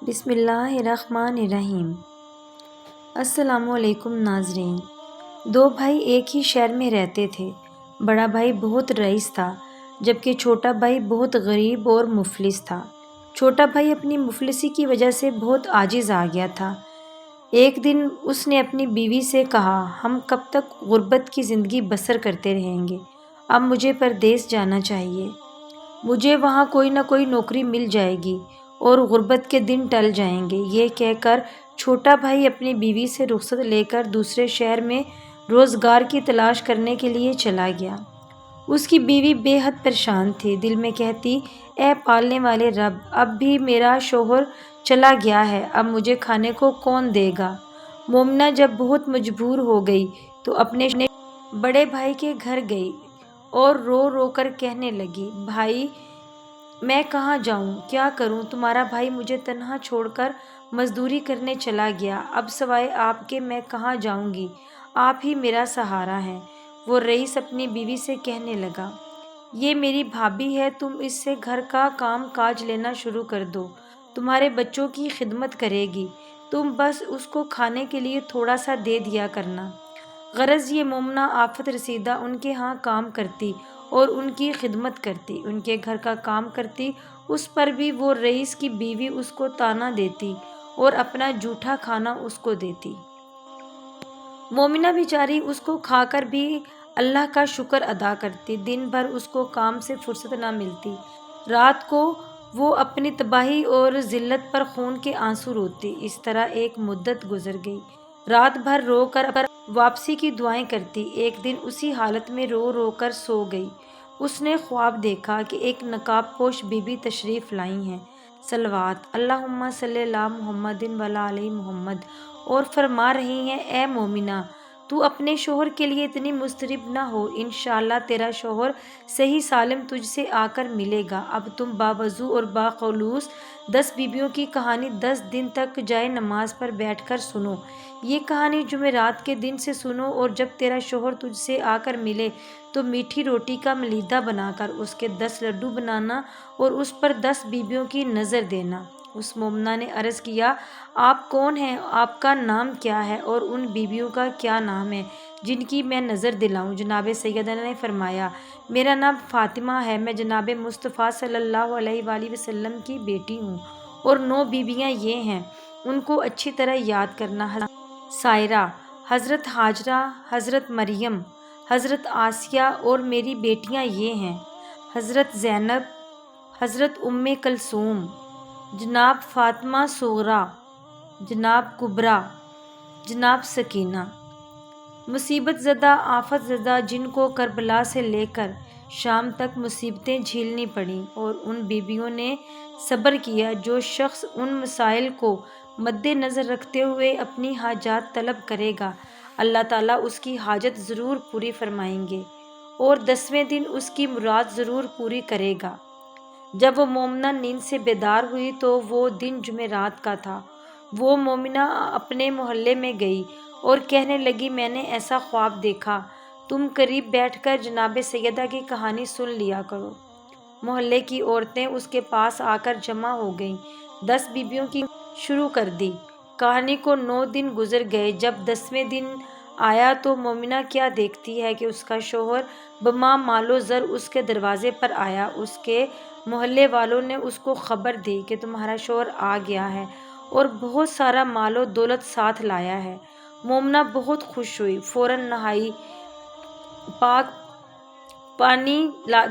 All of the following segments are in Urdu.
بسم اللہ الرحمن الرحیم۔ السلام علیکم ناظرین۔ دو بھائی ایک ہی شہر میں رہتے تھے۔ بڑا بھائی بہت رئیس تھا جبکہ چھوٹا بھائی بہت غریب اور مفلس تھا۔ چھوٹا بھائی اپنی مفلسی کی وجہ سے بہت عاجز آ گیا تھا۔ ایک دن اس نے اپنی بیوی سے کہا، ہم کب تک غربت کی زندگی بسر کرتے رہیں گے؟ اب مجھے پردیس جانا چاہیے۔ مجھے وہاں کوئی نہ کوئی نوکری مل جائے گی اور غربت کے دن ٹل جائیں گے۔ یہ کہہ کر چھوٹا بھائی اپنی بیوی سے رخصت لے کر دوسرے شہر میں روزگار کی تلاش کرنے کے لیے چلا گیا۔ اس کی بیوی بے حد پریشان تھی، دل میں کہتی، اے پالنے والے رب، اب بھی میرا شوہر چلا گیا ہے، اب مجھے کھانے کو کون دے گا؟ مومنہ جب بہت مجبور ہو گئی تو اپنے بڑے بھائی کے گھر گئی اور رو رو کر کہنے لگی، بھائی میں کہاں جاؤں، کیا کروں؟ تمہارا بھائی مجھے تنہا چھوڑ کر مزدوری کرنے چلا گیا، اب سوائے آپ کے میں کہاں جاؤں گی؟ آپ ہی میرا سہارا ہیں۔ وہ رئیس اپنی بیوی سے کہنے لگا، یہ میری بھابھی ہے، تم اس سے گھر کا کام کاج لینا شروع کر دو، تمہارے بچوں کی خدمت کرے گی، تم بس اس کو کھانے کے لیے تھوڑا سا دے دیا کرنا۔ غرض یہ مومنہ آفت رسیدہ ان کے ہاں کام کرتی اور ان کی خدمت کرتی، ان کے گھر کا کام کرتی، اس پر بھی وہ رئیس کی بیوی اس کو طعنہ دیتی اور اپنا جھوٹا کھانا اس کو دیتی۔ مومنہ بیچاری اس کو کھا کر بھی اللہ کا شکر ادا کرتی۔ دن بھر اس کو کام سے فرصت نہ ملتی، رات کو وہ اپنی تباہی اور ذلت پر خون کے آنسو روتی۔ اس طرح ایک مدت گزر گئی، رات بھر رو کر واپسی کی دعائیں کرتی۔ ایک دن اسی حالت میں رو رو کر سو گئی۔ اس نے خواب دیکھا کہ ایک نقاب پوش بی بی تشریف لائی ہیں، صلوات اللہم صلی علی محمد وعلی آل محمد، اور فرما رہی ہیں، اے مومنہ، تو اپنے شوہر کے لیے اتنی مضطرب نہ ہو، انشاءاللہ تیرا شوہر صحیح سالم تجھ سے آ کر ملے گا۔ اب تم باوضو اور باخلوص 10 بیویوں کی کہانی 10 دن تک جائے نماز پر بیٹھ کر سنو۔ یہ کہانی جمعرات کے دن سے سنو، اور جب تیرا شوہر تجھ سے آ کر ملے تو میٹھی روٹی کا ملیدہ بنا کر اس کے 10 لڈو بنانا اور اس پر 10 بیویوں کی نظر دینا۔ اس مومنہ نے عرض کیا، آپ کون ہیں، آپ کا نام کیا ہے اور ان بیویوں کا کیا نام ہے جن کی میں نظر دلاؤں؟ جناب سیدنا نے فرمایا، میرا نام فاطمہ ہے، میں جناب مصطفیٰ صلی اللہ علیہ وآلہ وسلم کی بیٹی ہوں، اور 9 بیویاں یہ ہیں، ان کو اچھی طرح یاد کرنا، سائرہ، حضرت ہاجرہ، حضرت مریم، حضرت آسیہ، اور میری بیٹیاں یہ ہیں، حضرت زینب، حضرت ام کلثوم، جناب فاطمہ صغریٰ، جناب کبریٰ، جناب سکینہ۔ مصیبت زدہ، آفت زدہ جن کو کربلا سے لے کر شام تک مصیبتیں جھیلنی پڑیں، اور ان بیویوں نے صبر کیا۔ جو شخص ان مسائل کو مد نظر رکھتے ہوئے اپنی حاجات طلب کرے گا، اللہ تعالیٰ اس کی حاجت ضرور پوری فرمائیں گے اور 10ویں دن اس کی مراد ضرور پوری کرے گا۔ جب وہ مومنہ نیند سے بیدار ہوئی تو وہ دن جمعرات کا تھا۔ وہ مومنہ اپنے محلے میں گئی اور کہنے لگی، میں نے ایسا خواب دیکھا، تم قریب بیٹھ کر جناب سیدہ کی کہانی سن لیا کرو۔ محلے کی عورتیں اس کے پاس آ کر جمع ہو گئیں، 10 بیویوں کی شروع کر دی۔ کہانی کو 9 دن گزر گئے۔ جب 10ویں دن آیا تو مومنہ کیا دیکھتی ہے کہ اس کا شوہر بما مال و زر اس کے دروازے پر آیا۔ اس کے محلے والوں نے اس کو خبر دی کہ تمہارا شوہر آ گیا ہے اور بہت سارا مال و دولت ساتھ لایا ہے۔ مومنہ بہت خوش ہوئی، فوراً نہائی، پاک پانی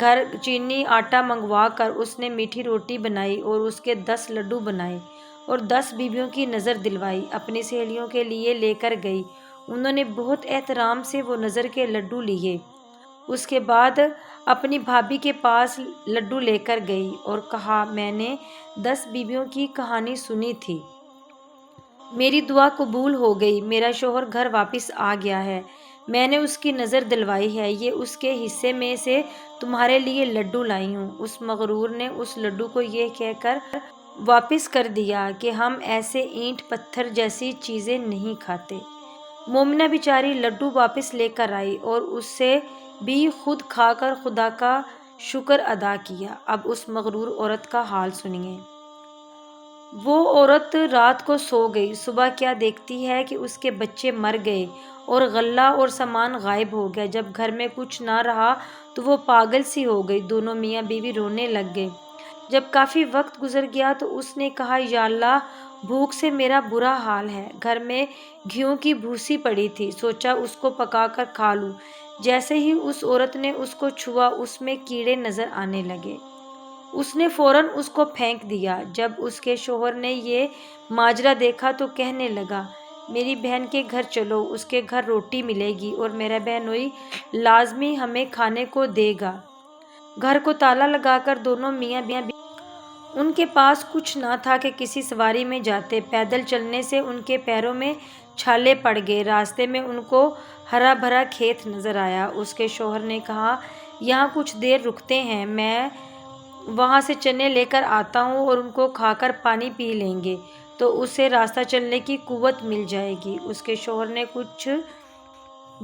گھر چینی آٹا منگوا کر اس نے میٹھی روٹی بنائی اور اس کے 10 لڈو بنائے اور 10 بیویوں کی نظر دلوائی، اپنی سہیلیوں کے لیے لے کر گئی۔ انہوں نے بہت احترام سے وہ نظر کے لڈو لیے۔ اس کے بعد اپنی بھابھی کے پاس لڈو لے کر گئی اور کہا، میں نے 10 بیویوں کی کہانی سنی تھی، میری دعا قبول ہو گئی، میرا شوہر گھر واپس آ گیا ہے، میں نے اس کی نظر دلوائی ہے، یہ اس کے حصے میں سے تمہارے لیے لڈو لائی ہوں۔ اس مغرور نے اس لڈو کو یہ کہہ کر واپس کر دیا کہ ہم ایسے اینٹ پتھر جیسی چیزیں نہیں کھاتے۔ مومنہ بیچاری لڈو واپس لے کر آئی اور اسے بھی خود کھا کر خدا کا شکر ادا کیا۔ اب اس مغرور عورت کا حال سنیے۔ وہ عورت رات کو سو گئی، صبح کیا دیکھتی ہے کہ اس کے بچے مر گئے اور غلہ اور سامان غائب ہو گیا۔ جب گھر میں کچھ نہ رہا تو وہ پاگل سی ہو گئی۔ دونوں میاں بیوی رونے لگ گئے۔ جب کافی وقت گزر گیا تو اس نے کہا، یا اللہ، بھوک سے میرا برا حال ہے۔ گھر میں گیہوں کی بھوسی پڑی تھی، سوچا اس کو پکا کر کھا لوں۔ جیسے ہی اس عورت نے اس کو چھوا، اس میں کیڑے نظر آنے لگے۔ اس نے فوراً اس کو پھینک دیا۔ جب اس کے شوہر نے یہ ماجرا دیکھا تو کہنے لگا، میری بہن کے گھر چلو، اس کے گھر روٹی ملے گی اور میرا بہنوئی لازمی ہمیں کھانے کو دے گا۔ گھر کو تالا لگا کر دونوں میاں بیوی ان کے پاس کچھ نہ تھا کہ کسی سواری میں جاتے۔ پیدل چلنے سے ان کے پیروں میں چھالے پڑ گئے۔ راستے میں ان کو ہرا بھرا کھیت نظر آیا۔ اس کے شوہر نے کہا، یہاں کچھ دیر رکتے ہیں، میں وہاں سے چنے لے کر آتا ہوں اور ان کو کھا کر پانی پی لیں گے تو اسے راستہ چلنے کی قوت مل جائے گی۔ اس کے شوہر نے کچھ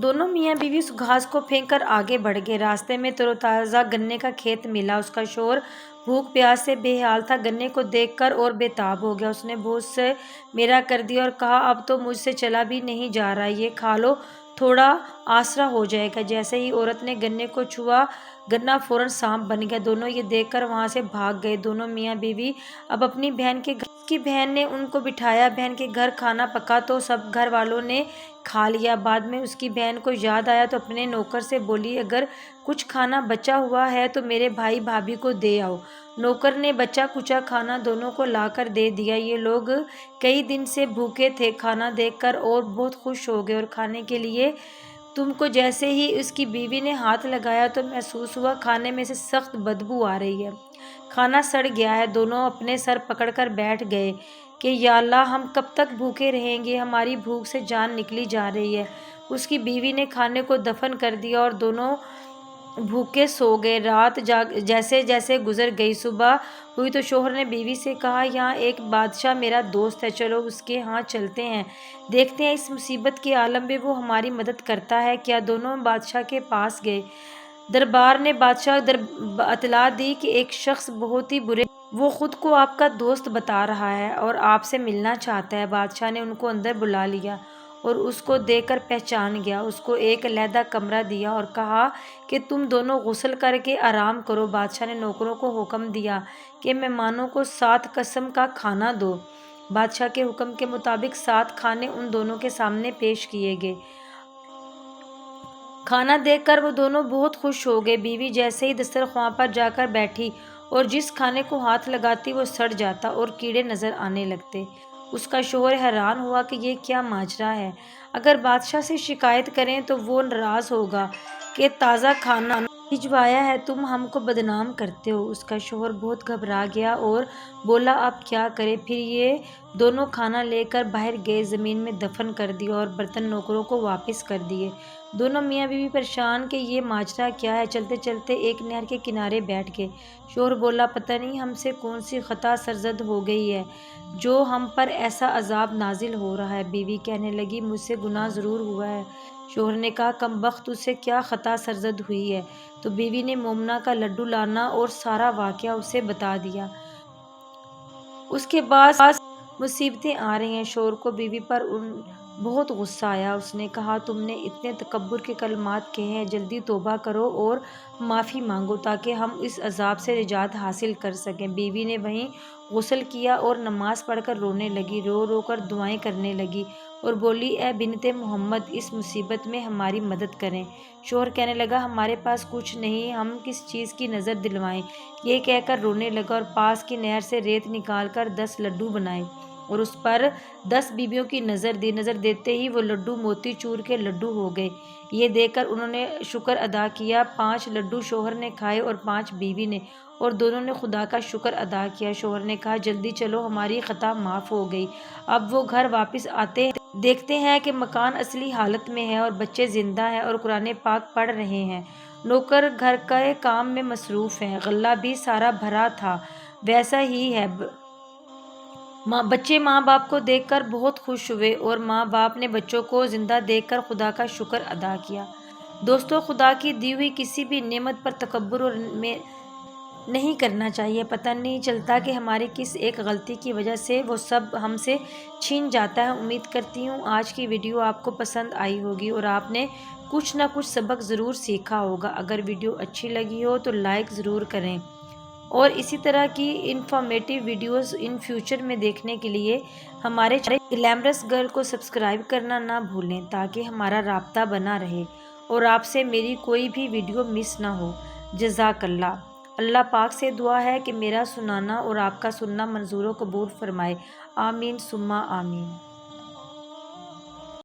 دونوں میاں بیوی اس گھاس کو پھینک کر آگے بڑھ گئے۔ راستے میں تر و تازہ گنے کا کھیت ملا۔ اس کا شوہر بھوک پیاس سے بے حال تھا، گنے کو دیکھ کر اور بے تاب ہو گیا۔ اس نے بہت سے میرا کر دیا اور کہا، اب تو مجھ سے چلا بھی نہیں جا رہا، یہ کھا لو، تھوڑا آسرا ہو جائے گا۔ جیسے ہی عورت نے گنے کو چھوا، گنا فوراً سانپ بن گیا۔ دونوں یہ دیکھ کر وہاں سے بھاگ گئے۔ دونوں میاں بیوی اب اپنی بہن کے گھر کی بہن نے ان کو بٹھایا۔ بہن کے گھر کھانا پکا تو سب گھر والوں نے کھا لیا۔ بعد میں اس کی بہن کو یاد آیا تو اپنے نوکر سے بولی، اگر کچھ کھانا بچا ہوا ہے تو میرے بھائی بھابھی کو دے آؤ۔ نوکر نے بچا کچا کھانا دونوں کو لا کر دے دیا۔ یہ لوگ کئی دن سے بھوکے تھے۔ کھانا دیکھ کر اور بہت خوش ہو گئے اور کھانے کے لیے تم کو جیسے ہی اس کی بیوی نے ہاتھ لگایا تو محسوس ہوا کھانے میں سے سخت بدبو آ رہی ہے، کھانا سڑ گیا ہے۔ دونوں اپنے سر پکڑ کر بیٹھ گئے کہ یا اللہ، ہم کب تک بھوکے رہیں گے، ہماری بھوک سے جان نکلی جا رہی ہے۔ اس کی بیوی نے کھانے کو دفن کر دیا اور دونوں بھوکے سو گئے۔ رات جیسے جیسے گزر گئی، صبح ہوئی تو شوہر نے بیوی سے کہا، یہاں ایک بادشاہ میرا دوست ہے، چلو اس کے ہاں چلتے ہیں، دیکھتے ہیں اس مصیبت کے عالم میں وہ ہماری مدد کرتا ہے کیا۔ دونوں بادشاہ کے پاس گئے۔ دربار نے بادشاہ اطلاع دی کہ ایک شخص بہت ہی برے، وہ خود کو آپ کا دوست بتا رہا ہے اور آپ سے ملنا چاہتا ہے۔ بادشاہ نے ان کو اندر بلا لیا اور اس کو دیکھ کر پہچان گیا۔ اس کو ایک علیحدہ کمرہ دیا اور کہا کہ تم دونوں غسل کر کے آرام کرو۔ بادشاہ نے نوکروں کو حکم دیا کہ مہمانوں کو 7 قسم کا کھانا دو۔ بادشاہ کے حکم کے مطابق 7 کھانے ان دونوں کے سامنے پیش کیے گئے۔ کھانا دیکھ کر وہ دونوں بہت خوش ہو گئے۔ بیوی جیسے ہی دسترخوان پر جا کر بیٹھی اور جس کھانے کو ہاتھ لگاتی وہ سڑ جاتا اور کیڑے نظر آنے لگتے۔ اس کا شوہر حیران ہوا کہ یہ کیا ماجرا ہے، اگر بادشاہ سے شکایت کریں تو وہ ناراض ہوگا کہ تازہ کھانا بھجوایا ہے، تم ہم کو بدنام کرتے ہو۔ اس کا شوہر بہت گھبرا گیا اور بولا، اب کیا کرے۔ پھر یہ دونوں کھانا لے کر باہر گئے، زمین میں دفن کر دیا اور برتن نوکروں کو واپس کر دیے۔ دونوں میاں بیوی پریشان کہ یہ ماجرا کیا ہے، چلتے چلتے ایک نہر کے کنارے بیٹھ گئے۔ شوہر بولا، پتہ نہیں ہم سے کون سی خطا سرزد ہو گئی ہے جو ہم پر ایسا عذاب نازل ہو رہا ہے۔ بیوی کہنے لگی، مجھ سے گناہ ضرور ہوا ہے۔ شوہر نے کہا، کم بخت، تجھ سے کیا خطا سرزد ہوئی ہے؟ تو بیوی نے مومنہ کا لڈو لانا اور سارا واقعہ اسے بتا دیا۔ اس کے بعد مصیبتیں آ رہی ہیں۔ شوہر کو بیوی پر بہت غصہ آیا۔ اس نے کہا، تم نے اتنے تکبر کے کلمات کہے ہیں، جلدی توبہ کرو اور معافی مانگو تاکہ ہم اس عذاب سے نجات حاصل کر سکیں۔ بیوی نے وہیں غسل کیا اور نماز پڑھ کر رونے لگی، رو رو کر دعائیں کرنے لگی اور بولی، اے بنت محمد، اس مصیبت میں ہماری مدد کریں۔ شوہر کہنے لگا، ہمارے پاس کچھ نہیں، ہم کس چیز کی نظر دلوائیں؟ یہ کہہ کر رونے لگا اور پاس کی نہر سے ریت نکال کر 10 لڈو بنائے اور اس پر 10 بیویوں کی نظر دی۔ نظر دیتے ہی وہ لڈو موتی چور کے لڈو ہو گئے۔ یہ دیکھ کر انہوں نے شکر ادا کیا۔ 5 لڈو شوہر نے کھائے اور 5 بیوی نے، اور دونوں نے خدا کا شکر ادا کیا۔ شوہر نے کہا، جلدی چلو، ہماری خطا معاف ہو گئی۔ اب وہ گھر واپس آتے ہیں، دیکھتے ہیں کہ مکان اصلی حالت میں ہے اور بچے زندہ ہیں اور قرآن پاک پڑھ رہے ہیں۔ نوکر گھر کے کام میں مصروف ہیں۔ غلہ بھی سارا بھرا تھا، ویسا ہی ہے۔ بچے ماں باپ کو دیکھ کر بہت خوش ہوئے اور ماں باپ نے بچوں کو زندہ دیکھ کر خدا کا شکر ادا کیا۔ دوستو، خدا کی دی ہوئی کسی بھی نعمت پر تکبر اور نہیں کرنا چاہیے۔ پتہ نہیں چلتا کہ ہماری کس ایک غلطی کی وجہ سے وہ سب ہم سے چھین جاتا ہے۔ امید کرتی ہوں آج کی ویڈیو آپ کو پسند آئی ہوگی اور آپ نے کچھ نہ کچھ سبق ضرور سیکھا ہوگا۔ اگر ویڈیو اچھی لگی ہو تو لائک ضرور کریں اور اسی طرح کی انفارمیٹیو ویڈیوز ان فیوچر میں دیکھنے کے لیے ہمارے گلیمرس گرل کو سبسکرائب کرنا نہ بھولیں تاکہ ہمارا رابطہ بنا رہے اور آپ سے میری کوئی بھی ویڈیو مس نہ ہو۔ جزاک اللہ۔ اللہ پاک سے دعا ہے کہ میرا سنانا اور آپ کا سننا منظور و قبول فرمائے۔ آمین ثم آمین۔